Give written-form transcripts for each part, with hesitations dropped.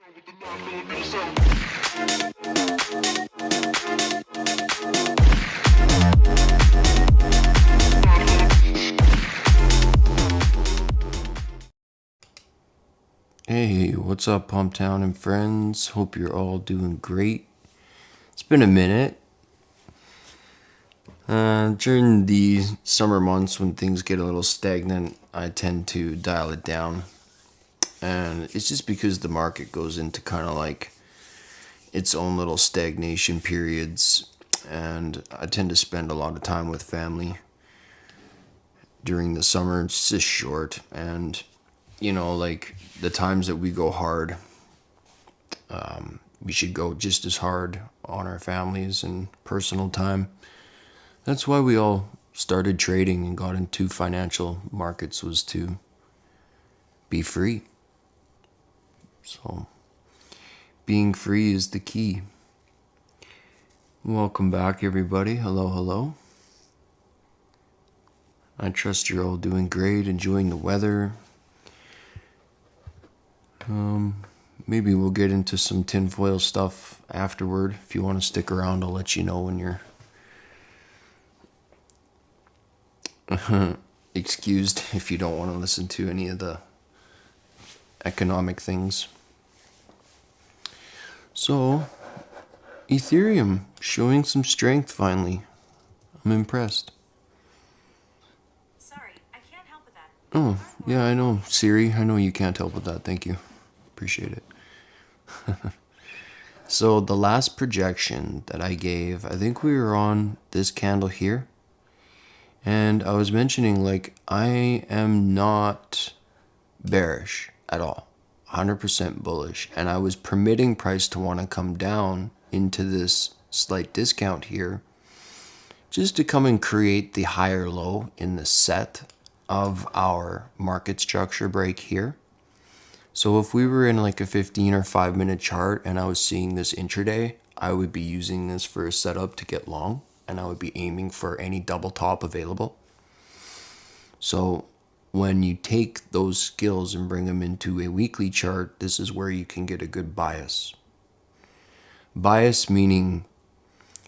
Hey, what's up, Pumptown and friends? Hope you're all doing great. It's been a minute. During the summer months when things get a little stagnant, I tend to dial it down. And it's just because the market goes into kind of like its own little stagnation periods. And I tend to spend a lot of time with family during the summer. It's just short. And, you know, like the times that we go hard, we should go just as hard on our families and personal time. That's why we all started trading and got into financial markets, was to be free. So being free is the key. Welcome back, everybody. Hello, hello. I trust you're all doing great, enjoying the weather. Maybe we'll get into some tinfoil stuff afterward. If you want to stick around, I'll let you know when you're excused if you don't want to listen to any of the economic things. So, Ethereum showing some strength finally. I'm impressed. Sorry, I can't help with that. Oh, yeah, I know, Siri. I know you can't help with that. Thank you. Appreciate it. So the last projection that I gave, I think we were on this candle here. And I was mentioning, like, I am not bearish at all. 100% bullish. And I was permitting price to want to come down into this slight discount here, just to come and create the higher low in the set of our market structure break here. So if we were in like a 15 or 5 minute chart and I was seeing this intraday, I would be using this for a setup to get long, and I would be aiming for any double top available. So when you take those skills and bring them into a weekly chart, this is where you can get a good bias. Bias meaning,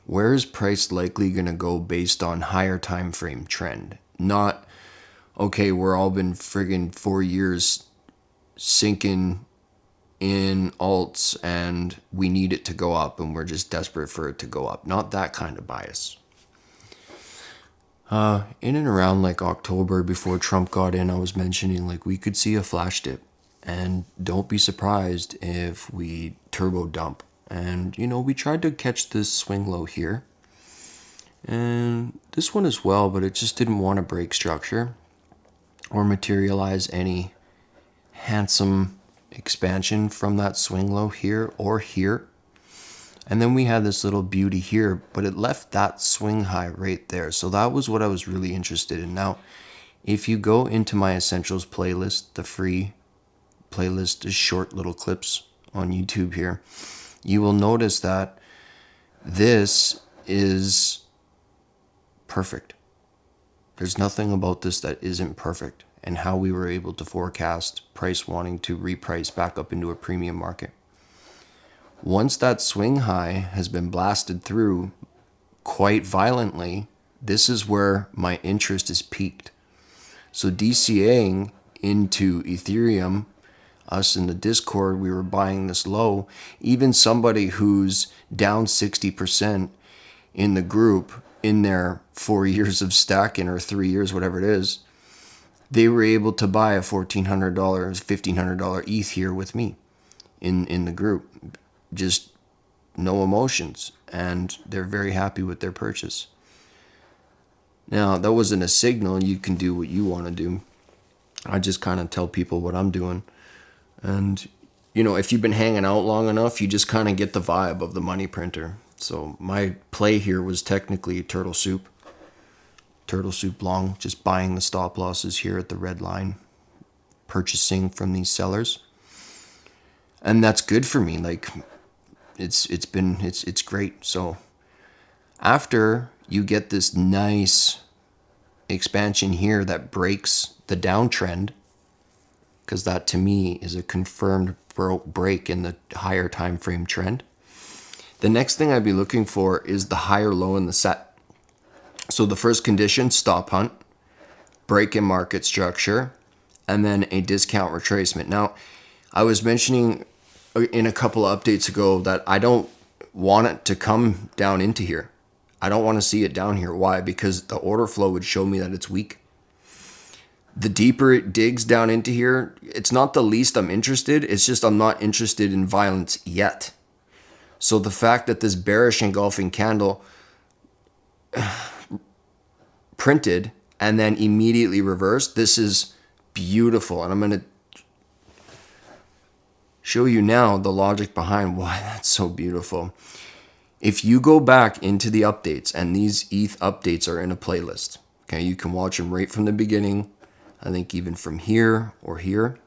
where is price likely going to go based on higher time frame trend? Not, okay, we're all been friggin' 4 years sinking in alts and we need it to go up and we're just desperate for it to go up. Not that kind of bias. In and around like October, before Trump got in, I was mentioning like we could see a flash dip, and don't be surprised if we turbo dump. And you know, we tried to catch this swing low here and this one as well, but it just didn't want to break structure or materialize any handsome expansion from that swing low here or here. And then we had this little beauty here, but it left that swing high right there. So that was what I was really interested in. Now, if you go into my essentials playlist, the free playlist is short little clips on YouTube here, you will notice that this is perfect. There's nothing about this that isn't perfect, and how we were able to forecast price wanting to reprice back up into a premium market. Once that swing high has been blasted through quite violently, this is where my interest is peaked. So DCAing into Ethereum, us in the Discord, we were buying this low. Even somebody who's down 60% in the group in their 4 years of stacking, or 3 years, whatever it is, they were able to buy a $1,400, $1,500 ETH here with me in the group. Just no emotions, and they're very happy with their purchase. Now, that wasn't a signal. You can do what you want to do. I just kind of tell people what I'm doing. And, you know, if you've been hanging out long enough, you just kind of get the vibe of the money printer. So my play here was technically turtle soup long, just buying the stop losses here at the red line, purchasing from these sellers. And that's good for me. Like, it's great. So after you get this nice expansion here that breaks the downtrend, because that to me is a confirmed break in the higher time frame trend. The next thing I'd be looking for is the higher low in the set. So the first condition, stop hunt, break in market structure, and then a discount retracement. Now, I was mentioning in a couple of updates ago that I don't want it to come down into here. I don't want to see it down here. Why? Because the order flow would show me that it's weak. The deeper it digs down into here, it's not the least I'm interested. It's just I'm not interested in violence yet. So the fact that this bearish engulfing candle printed and then immediately reversed, this is beautiful. And I'm going to show you now the logic behind why that's so beautiful. If you go back into the updates, and these ETH updates are in a playlist, okay, you can watch them right from the beginning. I think even from here or here,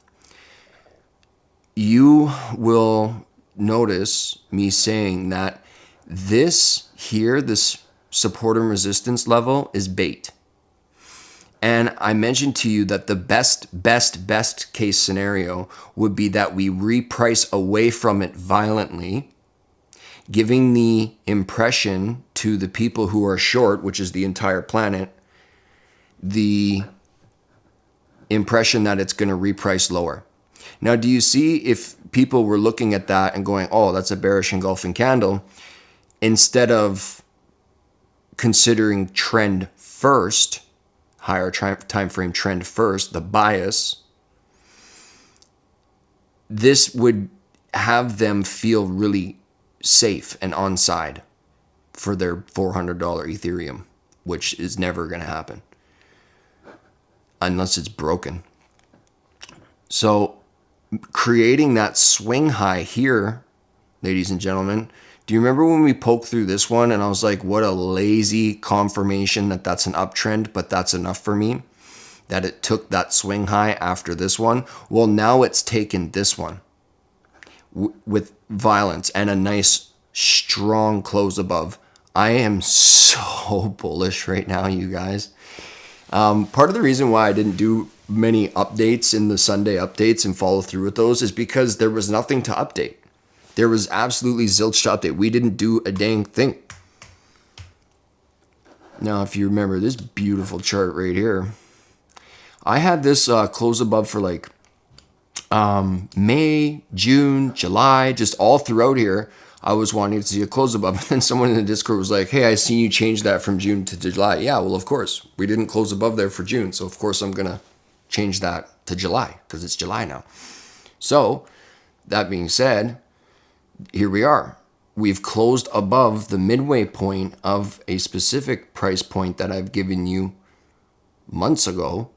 you will notice me saying that this here, this support and resistance level is bait. And I mentioned to you that the best case scenario would be that we reprice away from it violently, giving the impression to the people who are short, which is the entire planet, the impression that it's going to reprice lower. Now, do you see if people were looking at that and going, oh, that's a bearish engulfing candle, instead of considering trend first, higher time frame trend first, the bias, this would have them feel really safe and on side for their $400 Ethereum, which is never going to happen unless it's broken. So creating that swing high here, ladies and gentlemen, do you remember when we poked through this one and I was like, what a lazy confirmation that that's an uptrend, but that's enough for me, that it took that swing high after this one? Well, now it's taken this one with violence and a nice strong close above. I am so bullish right now, you guys. Part of the reason why I didn't do many updates in the Sunday updates and follow through with those is because there was nothing to update. There was absolutely zilch to update. We didn't do a dang thing. Now, if you remember this beautiful chart right here, I had this close above for like May, June, July, just all throughout here. I was wanting to see a close above. And then someone in the Discord was like, hey, I seen you change that from June to July. Yeah, well, of course. We didn't close above there for June. So, of course, I'm going to change that to July because it's July now. So, that being said, here we are. We've closed above the midway point of a specific price point that I've given you months ago.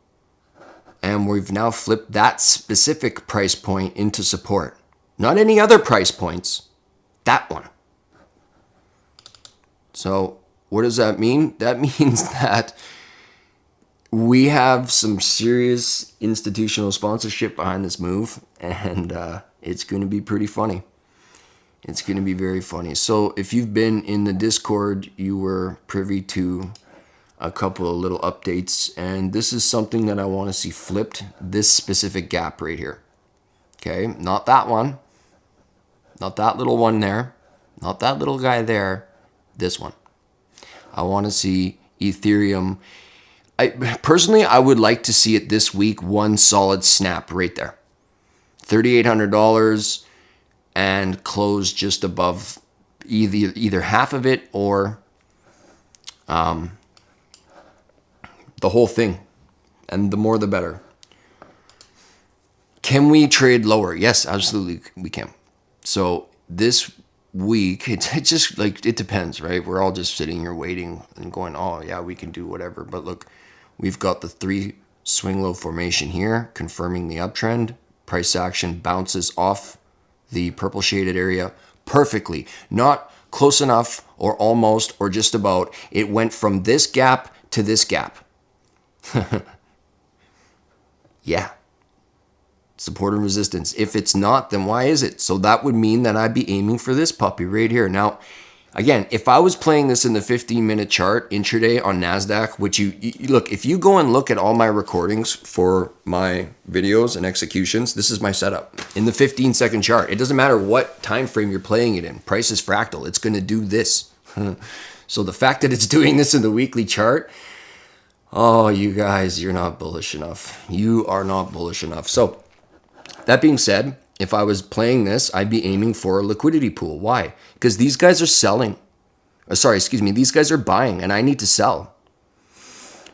And we've now flipped that specific price point into support. Not any other price points. That one. So what does that mean? That means that we have some serious institutional sponsorship behind this move, and it's going to be pretty funny. It's going to be very funny. So if you've been in the Discord, you were privy to a couple of little updates, and this is something that I want to see flipped, this specific gap right here. Okay, not that one. Not that little one there. Not that little guy there. This one. I want to see Ethereum. Personally, I would like to see it this week, one solid snap right there. $3,800 and close just above either half of it or the whole thing. And the more the better. Can we trade lower? Yes, absolutely we can. So this week, it just like, it depends, right? We're all just sitting here waiting and going, oh yeah, we can do whatever. But look, we've got the 3 swing low formation here, confirming the uptrend. Price action bounces off the purple shaded area perfectly. Not close enough or almost or just about. It went from this gap to this gap. Yeah. Support and resistance. If it's not, then why is it? So that would mean that I'd be aiming for this puppy right here. Now, Again, if I was playing this in the 15-minute chart intraday on NASDAQ, which you look, if you go and look at all my recordings for my videos and executions, this is my setup in the 15-second chart. It doesn't matter what time frame you're playing it in. Price is fractal. It's going to do this. So the fact that it's doing this in the weekly chart, oh, you guys, you're not bullish enough. You are not bullish enough. So that being said, if I was playing this, I'd be aiming for a liquidity pool. Why? Because these guys are selling. These guys are buying and I need to sell,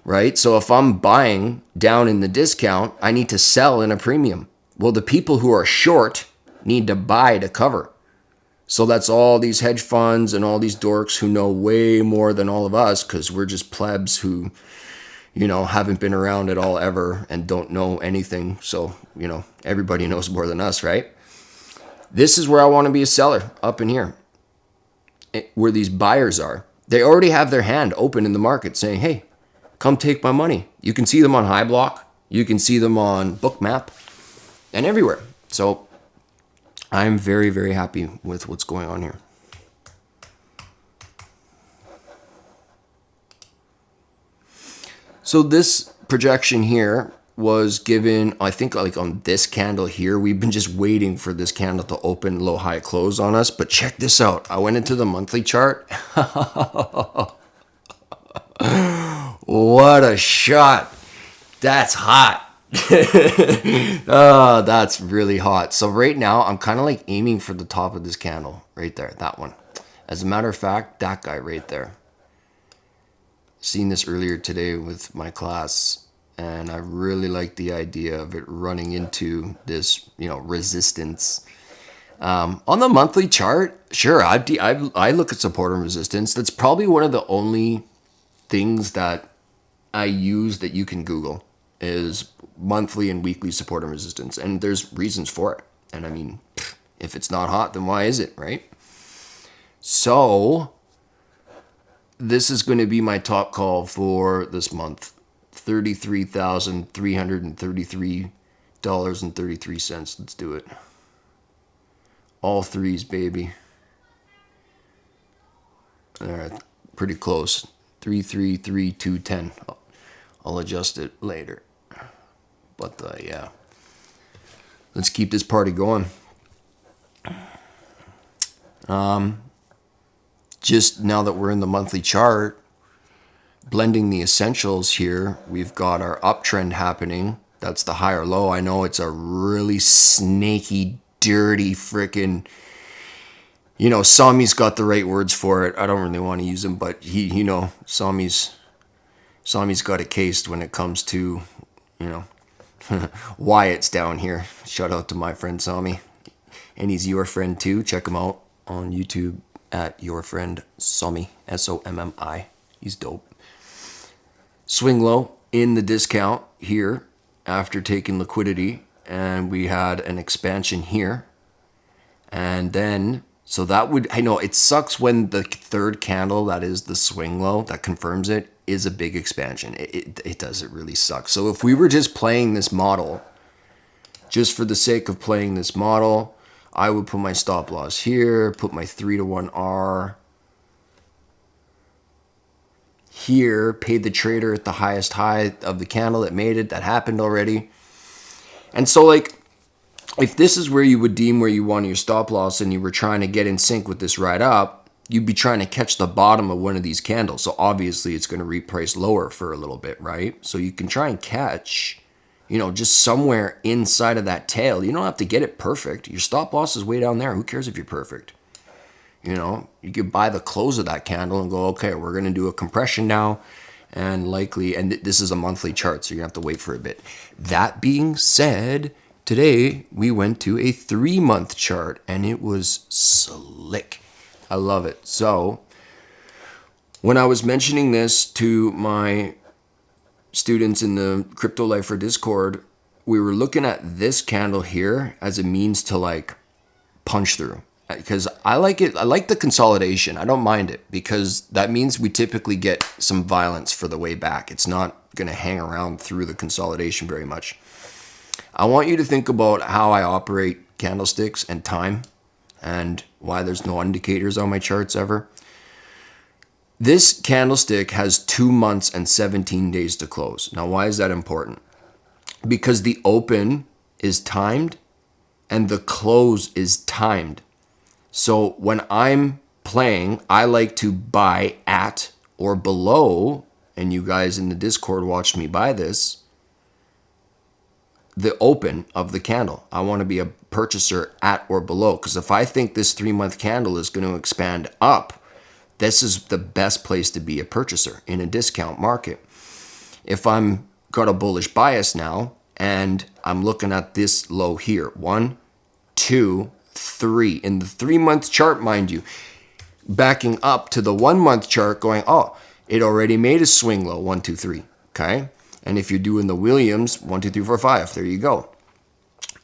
right? So if I'm buying down in the discount, I need to sell in a premium. Well, the people who are short need to buy to cover. So that's all these hedge funds and all these dorks who know way more than all of us because we're just plebs who, haven't been around at all ever and don't know anything. So, everybody knows more than us, right? This is where I want to be a seller, up in here, where these buyers are. They already have their hand open in the market saying, hey, come take my money. You can see them on High Block. You can see them on Bookmap and everywhere. So I'm very, very happy with what's going on here. So this projection here was given, I think, like on this candle here. We've been just waiting for this candle to open low, high, close on us. But check this out. I went into the monthly chart. What a shot. That's hot. Oh, that's really hot. So right now, I'm kind of like aiming for the top of this candle right there, that one. As a matter of fact, that guy right there. Seen this earlier today with my class, and I really like the idea of it running into this, resistance. On the monthly chart, sure, I look at support and resistance. That's probably one of the only things that I use that you can Google is monthly and weekly support and resistance, and there's reasons for it. And I mean, if it's not hot, then why is it, right? So this is going to be my top call for this month. $33,333.33. Let's do it. All threes, baby. All right, pretty close. 333,210. I'll adjust it later. But yeah, let's keep this party going. Just now that we're in the monthly chart, blending the essentials here, we've got our uptrend happening. That's the higher low. I know it's a really snaky, dirty freaking, Sami's got the right words for it. I don't really want to use them, but Sami's got it cased when it comes to, why it's down here. Shout out to my friend Sami. And he's your friend too. Check him out on YouTube at your friend Somi, Sommi. He's dope. Swing low in the discount here after taking liquidity, and we had an expansion here. And then, so that would, I know it sucks when the third candle, that is the swing low, that confirms it, is a big expansion. It does, it really sucks. So if we were just playing this model, just for the sake of playing this model, I would put my stop loss here, put my 3-to-1 R here, paid the trader at the highest high of the candle that made it. That happened already. And so like, if this is where you would deem where you want your stop loss and you were trying to get in sync with this ride up, you'd be trying to catch the bottom of one of these candles. So obviously it's going to reprice lower for a little bit, right? So you can try and catch, just somewhere inside of that tail. You don't have to get it perfect. Your stop loss is way down there. Who cares if you're perfect? You could buy the close of that candle and go, okay, we're going to do a compression now. And this is a monthly chart, so you're going to have to wait for a bit. That being said, today we went to a 3-month chart and it was slick. I love it. So when I was mentioning this to my students in the Crypto Lifer Discord, we were looking at this candle here as a means to like punch through, because I like it. I like the consolidation. I don't mind it because that means we typically get some violence for the way back. It's not going to hang around through the consolidation very much. I want you to think about how I operate candlesticks and time and why there's no indicators on my charts ever. This candlestick has 2 months and 17 days to close. Now, why is that important? Because the open is timed and the close is timed. So when I'm playing, I like to buy at or below, and you guys in the Discord watch me buy this, the open of the candle. I want to be a purchaser at or below, because if I think this 3-month candle is going to expand up, this is the best place to be a purchaser in a discount market. If I'm got a bullish bias now and I'm looking at this low here, 1, 2, 3 in the 3-month chart, mind you, backing up to the 1-month chart going, oh, it already made a swing low, 1, 2, 3. Okay. And if you're doing the Williams, 1, 2, 3, 4, 5, there you go.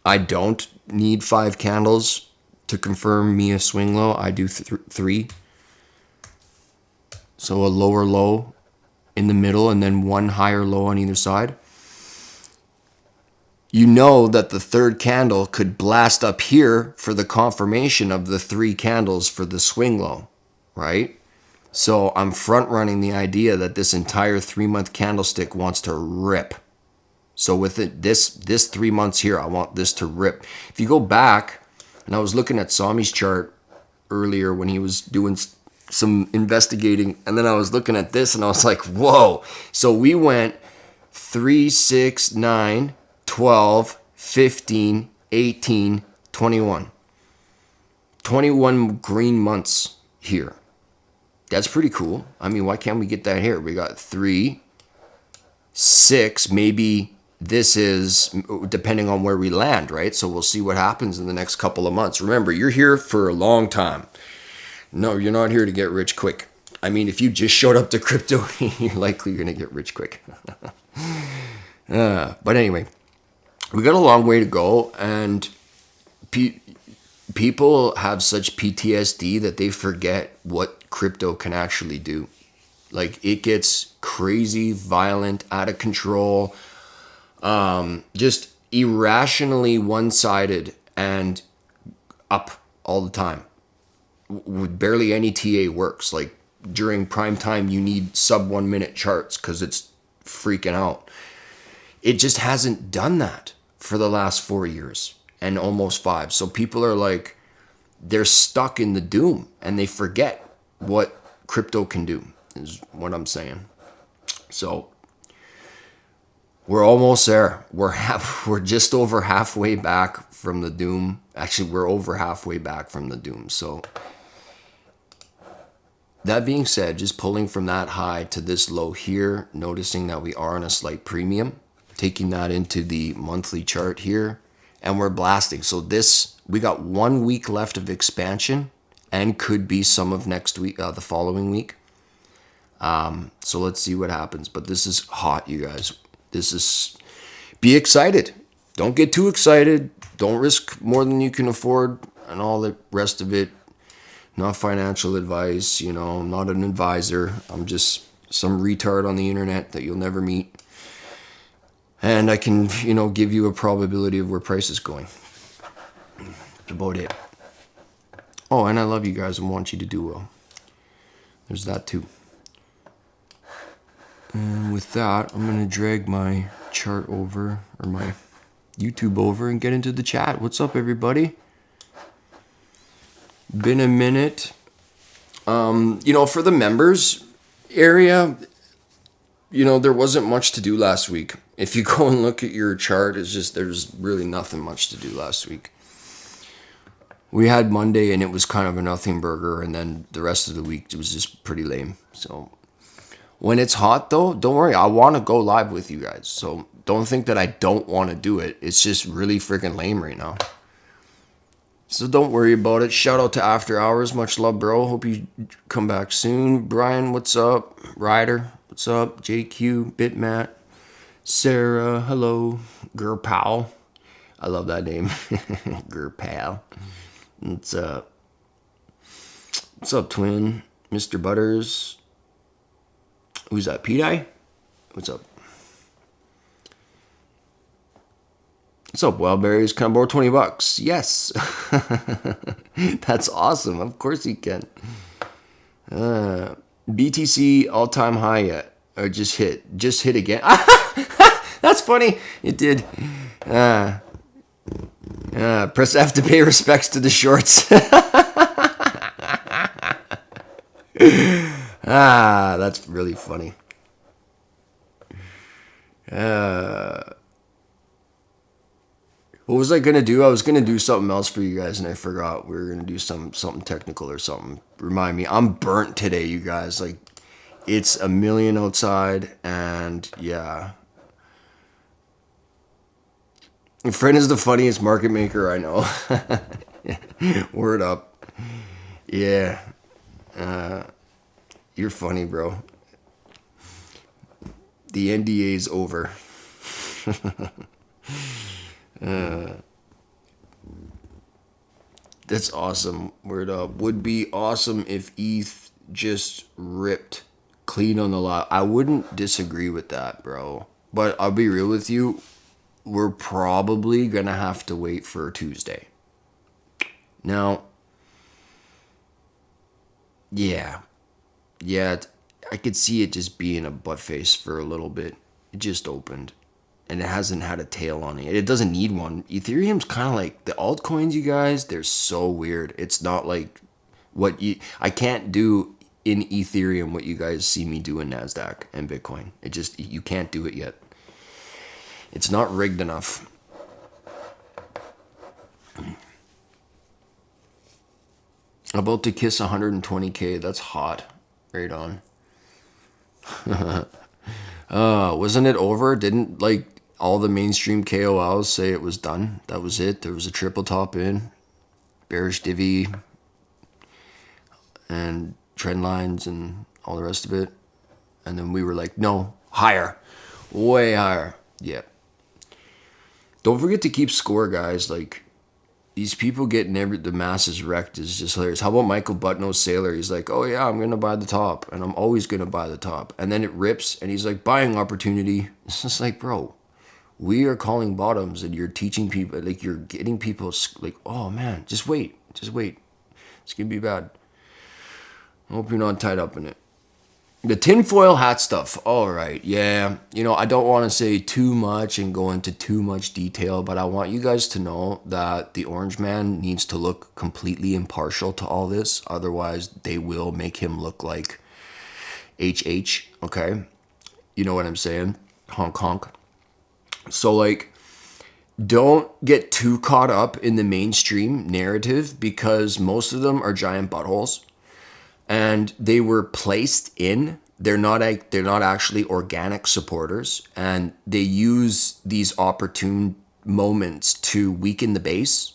I don't need 5 candles to confirm me a swing low. I do 3. So a lower low in the middle and then 1 higher low on either side. You know that the 3rd candle could blast up here for the confirmation of the 3 candles for the swing low, right? So I'm front running the idea that this entire 3-month candlestick wants to rip. So with it, this 3 months here, I want this to rip. If you go back, and I was looking at Sami's chart earlier when he was doing some investigating, and then I was looking at this and I was like, whoa. So we went 3, 6, 9, 12, 15, 18, 21. 21 green months here. That's pretty cool. I mean, why can't we get that here? We got 3, 6, maybe this is depending on where we land, right? So we'll see what happens in the next couple of months. Remember, you're here for a long time. No, you're not here to get rich quick. I mean, if you just showed up to crypto, you're likely going to get rich quick. But anyway, we got a long way to go, and people have such PTSD that they forget what crypto can actually do. Like, it gets crazy, violent, out of control, just irrationally one-sided and up all the time. With barely any TA works. Like, during prime time, you need sub 1 minute charts because it's freaking out. It just hasn't done that for the last 4 years and almost 5. So people are like, they're stuck in the doom and they forget what crypto can do, is what I'm saying. So we're almost there. We're just over halfway back from the doom. Actually, we're over halfway back from the doom. So that being said, just pulling from that high to this low here, noticing that we are on a slight premium, taking that into the monthly chart here, and we're blasting. So this, we got 1 week left of expansion and could be some of next week, the following week. So let's see what happens. But this is hot, you guys. This is, be excited. Don't get too excited. Don't risk more than you can afford and all the rest of it. Not financial advice, you know, I'm not an advisor. I'm just some retard on the internet that you'll never meet. And I can, you know, give you a probability of where price is going. That's about it. Oh, and I love you guys and want you to do well. There's that too. And with that, I'm going to drag my chart over, or my YouTube over, and get into the chat. What's up, everybody? Been a minute. You know, for the members area, you know, there wasn't much to do last week. If you go and look at your chart, it's just, there's really nothing much to do last week. We had Monday and it was kind of a nothing burger, and then the rest of the week it was just pretty lame. So when it's hot though, don't worry, I want to go live with you guys. So don't think that I don't want to do it. It's just really freaking lame right now. So don't worry about it. Shout out to After Hours. Much love, bro. Hope you come back soon. Brian, what's up? Ryder, what's up? JQ, Bitmat, Sarah, hello. Gerpal. I love that name. Gerpal. What's up? What's up, twin? Mr. Butters. Who's that? P-Dye? What's up? What's up, Wildberries? Can I borrow $20? Yes. That's awesome. Of course you can. BTC all-time high yet? Or just hit? Just hit again? That's funny. It did. Press F to pay respects to the shorts. That's really funny. What was I gonna do? I was gonna do something else for you guys, and I forgot. We were gonna do something technical or something. Remind me. I'm burnt today, you guys. Like, it's a million outside, and yeah. Your friend is the funniest market maker I know. Word up. Yeah. You're funny, bro. The NDA's over. That's awesome. Word up. Would be awesome if ETH just ripped clean on the lot. I wouldn't disagree with that, bro. But I'll be real with you. We're probably going to have to wait for Tuesday. Now, yeah. Yeah, I could see it just being a butt face for a little bit. It just opened. And it hasn't had a tail on it. It doesn't need one. Ethereum's kind of like the altcoins, you guys. They're so weird. It's not like I can't do in Ethereum what you guys see me do in NASDAQ and Bitcoin. You can't do it yet. It's not rigged enough. About to kiss 120K. That's hot. Right on. Wasn't it over? Didn't like all the mainstream KOLs say it was done? That was it. There was a triple top in, bearish divvy, and trend lines and all the rest of it. And then we were like, no, higher, way higher. Yeah. Don't forget to keep score, guys. Like, these people getting the masses wrecked is just hilarious. How about Michael Buttnose Sailor? He's like, oh yeah, I'm going to buy the top. And I'm always going to buy the top. And then it rips and he's like, buying opportunity. It's just like, bro, we are calling bottoms and you're teaching people, like you're getting people like, oh man, just wait. Just wait. It's going to be bad. I hope you're not tied up in it. The tinfoil hat stuff. All right. Yeah. I don't want to say too much and go into too much detail, but I want you guys to know that the orange man needs to look completely impartial to all this. Otherwise, they will make him look like HH. Okay. You know what I'm saying? Honk, honk. So, like, don't get too caught up in the mainstream narrative because most of them are giant buttholes. And they were placed in. They're not actually organic supporters, and they use these opportune moments to weaken the base.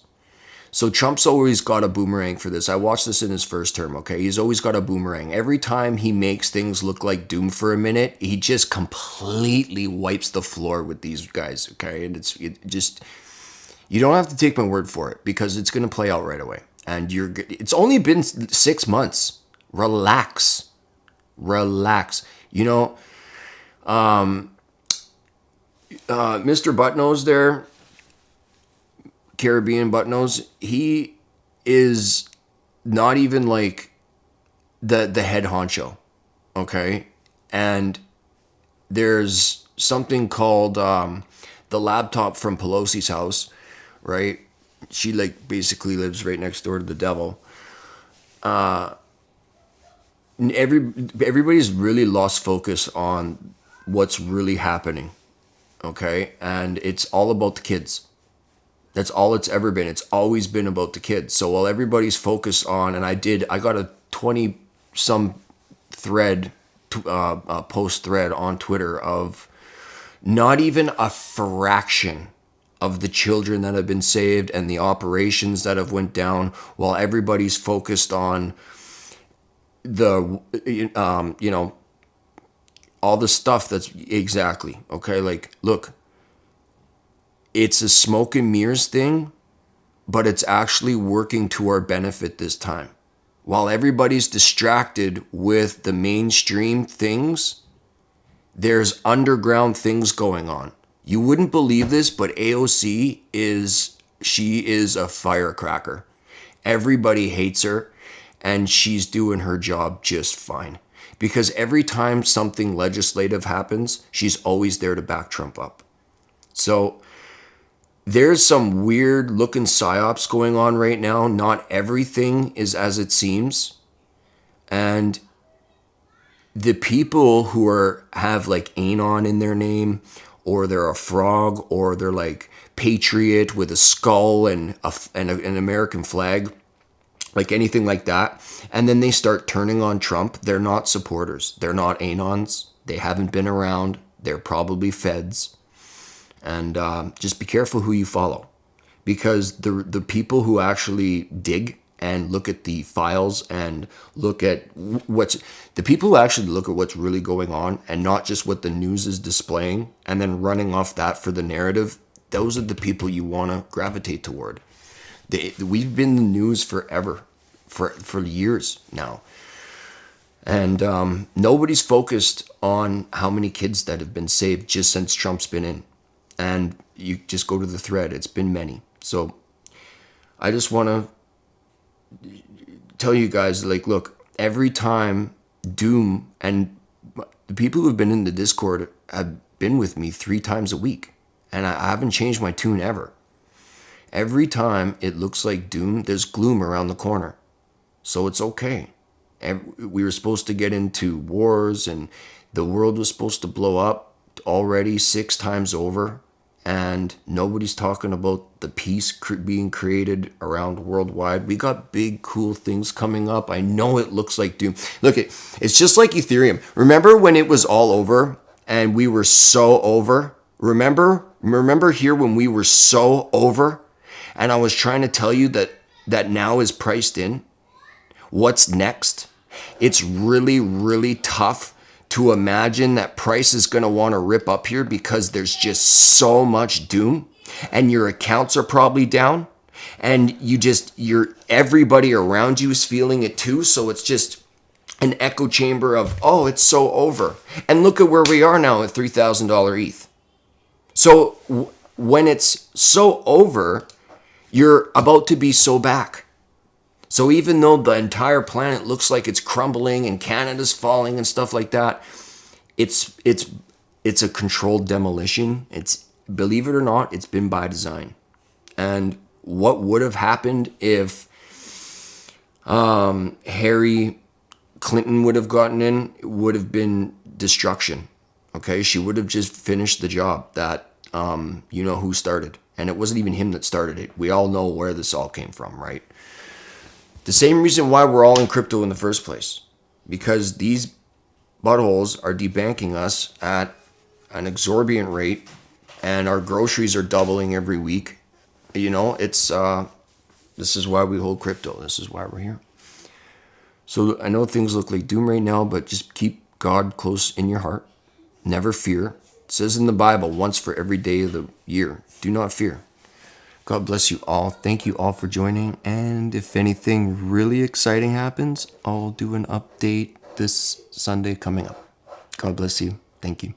So Trump's always got a boomerang for this. I watched this in his first term. Okay, he's always got a boomerang. Every time he makes things look like doom for a minute, he just completely wipes the floor with these guys. Okay, and you don't have to take my word for it because it's going to play out right away. And it's only been 6 months. Relax. Mr. Buttnose there, Caribbean Buttnose, he is not even like the head honcho, okay? And there's something called the laptop from Pelosi's house, right? She like basically lives right next door to the devil. Everybody's really lost focus on what's really happening, okay? And it's all about the kids. That's all it's ever been. It's always been about the kids. So while everybody's focused on, and I got a 20-some thread, post thread on Twitter of not even a fraction of the children that have been saved and the operations that have went down, while everybody's focused on the all the stuff that's exactly okay. Like, look, it's a smoke and mirrors thing, but it's actually working to our benefit this time. While everybody's distracted with the mainstream things, there's underground things going on. You wouldn't believe this, but AOC is a firecracker. Everybody hates her. And she's doing her job just fine. because every time something legislative happens, she's always there to back Trump up. So there's some weird looking psyops going on right now. Not everything is as it seems. And the people who have like Anon in their name, or they're a frog, or they're like patriot with a skull and an American flag, like anything like that, and then they start turning on Trump, they're not supporters. They're not Anons. They haven't been around. They're probably feds. And just be careful who you follow, because the people who actually dig and look at the files and look at the people who actually look at what's really going on, and not just what the news is displaying and then running off that for the narrative, those are the people you want to gravitate toward. We've been in the news forever, for years now. And nobody's focused on how many kids that have been saved just since Trump's been in. And you just go to the thread. It's been many. So I just want to tell you guys, like, look, every time Doom, and the people who have been in the Discord have been with me 3 times a week, and I haven't changed my tune ever. Every time it looks like doom, there's gloom around the corner. So it's okay. We were supposed to get into wars, and the world was supposed to blow up already 6 times over. And nobody's talking about the peace being created around worldwide. We got big, cool things coming up. I know it looks like doom. Look, it's just like Ethereum. Remember when it was all over and we were so over? Remember here when we were so over? And I was trying to tell you that now is priced in. What's next? It's really, really tough to imagine that price is going to want to rip up here, because there's just so much doom, and your accounts are probably down, and everybody around you is feeling it too. So it's just an echo chamber of, oh, it's so over. And look at where we are now at $3,000 ETH. So when it's so over, you're about to be so back. So even though the entire planet looks like it's crumbling and Canada's falling and stuff like that, it's a controlled demolition. Believe it or not, it's been by design. And what would have happened if Harry Clinton would have gotten in? It would have been destruction. Okay, she would have just finished the job that you know who started, and it wasn't even him that started it. We all know where this all came from, right? The same reason why we're all in crypto in the first place, because these buttholes are debanking us at an exorbitant rate, and our groceries are doubling every week. You know, this is why we hold crypto. This is why we're here. So I know things look like doom right now, but just keep God close in your heart. Never fear. It says in the Bible, once for every day of the year, do not fear. God bless you all. Thank you all for joining. And if anything really exciting happens, I'll do an update this Sunday coming up. God bless you. Thank you.